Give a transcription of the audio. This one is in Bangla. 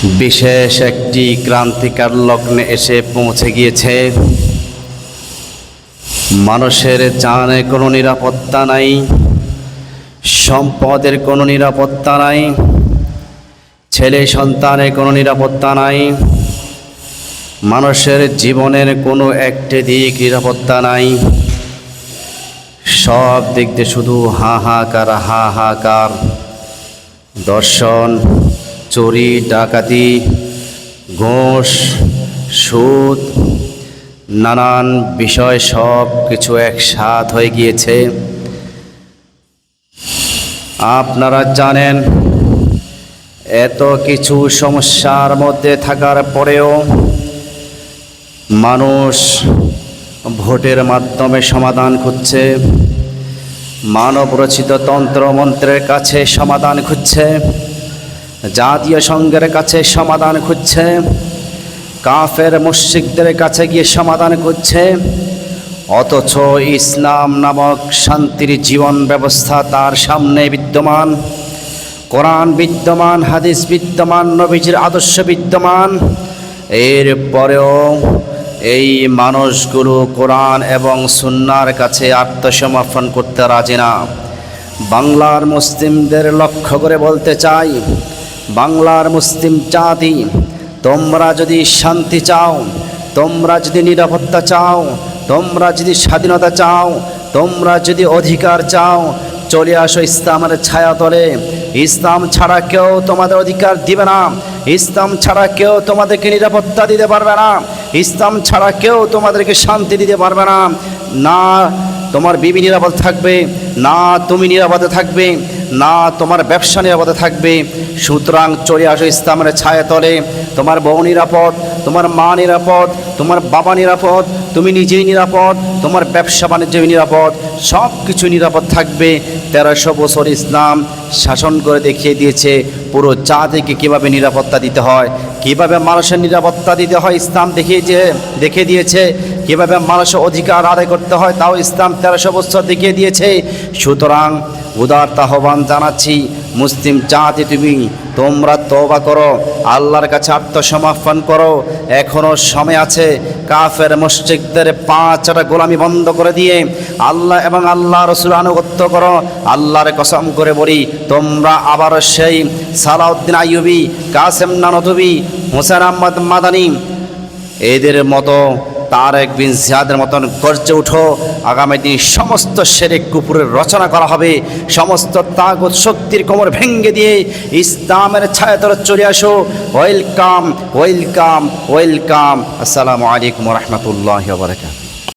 বিশেষ একটি ক্রান্তিকার লগ্নে এসে পৌঁছে গিয়েছে। মানুষের জানে কোনো নিরাপত্তা নাই, সম্পদের কোনো নিরাপত্তা নাই, ছেলে সন্তানের কোনো নিরাপত্তা নাই, মানুষের জীবনের কোনো একটি দিক নিরাপত্তা নাই। সব দিক দিয়ে শুধু হাহাকার হাহাকার। দর্শন, চুরি, ডাকাতি, ঘুষ, সুদ, নানান বিষয় সব কিছু একসাথ হয়ে গিয়েছে। আপনারা জানেন, এত কিছু সমস্যার মধ্যে থাকার পরেও মানুষ ভোটের মাধ্যমে সমাধান খুঁজছে, মানব রচিত তন্ত্রমন্ত্রের কাছে সমাধান খুঁজছে, জাতীয় সংঘের কাছে সমাধান খুঁজছে, কাফের মুশরিকদের কাছে গিয়ে সমাধান খুঁজছে। অথচ ইসলাম নামক শান্তির জীবন ব্যবস্থা তার সামনে বিদ্যমান, কোরআন বিদ্যমান, হাদিস বিদ্যমান, নবীজির আদর্শ বিদ্যমান। এর পরেও এই মানুষগুলো কোরআন এবং সুন্নাহর কাছে আত্মসমর্পণ করতে রাজি না। বাংলার মুসলিমদের লক্ষ্য করে বলতে চাই, বাংলার মুসলিম জাতি, তোমরা যদি শান্তি চাও, তোমরা যদি নিরাপত্তা চাও, তোমরা যদি স্বাধীনতা চাও, তোমরা যদি অধিকার চাও, চলে আসো ইসলামের ছায়াতলে। ইসলাম ছাড়া কেউ তোমাদের অধিকার দিবে না, ইসলাম ছাড়া কেউ তোমাদেরকে নিরাপত্তা দিতে পারবে না, ইসলাম ছাড়া কেউ তোমাদেরকে শান্তি দিতে পারবে না। না তোমার বিবি নিরাপদ থাকবে, না তুমি নিরাপদে থাকবে, না তোমার ব্যবসা নিরাপদে থাকবে। সুতরাং চলে আসো ইসলামের ছায়াতলে। তোমার বউ নিরাপদ, তোমার মা নিরাপদ, তোমার বাবা নিরাপদ, তুমি নিজেই নিরাপদ, তোমার ব্যবসা বাণিজ্য নিরাপদ, সব কিছু নিরাপদ থাকবে। 1300 বছর ইসলাম শাসন করে দেখিয়ে দিয়েছে পুরো জাতিকে কীভাবে নিরাপত্তা দিতে হয়, কীভাবে মানুষের নিরাপত্তা দিতে হয় ইসলাম দেখিয়ে দিয়েছে, কীভাবে মানুষের অধিকার আদায় করতে হয় তাও ইসলাম 1300 বছর দেখিয়ে দিয়েছে। সুতরাং উদারতা আহ্বান জানাচ্ছি, মুসলিম জাতি তোমরা তওবা করো, আল্লাহর কাছে আত্মসমর্পণ করো। এখনও সময় আছে। কাফের মুশরিকদের 5টা গোলামি বন্ধ করে দিয়ে আল্লাহ এবং আল্লাহ রসুল আনুগত্য করো। আল্লাহর কসম করে বলি, তোমরা আবারও সেই সালাউদ্দিন আইয়ুবী, কাসেম নানতুবি, হোসেন আহমদ মাদানী এদের মতো, তারেক বিন জিয়াদের মতন গর্জে উঠো। আগামী দিন সমস্ত শিরক কুফরের রচনা করা হবে, সমস্ত তাগুত শক্তির কোমর ভেঙে দিয়ে ইসলামের ছায়াতলে চলে আসো। Welcome, welcome, welcome. আসসালামু আলাইকুম ওয়া রাহমাতুল্লাহি ওয়া বারাকাতুহু।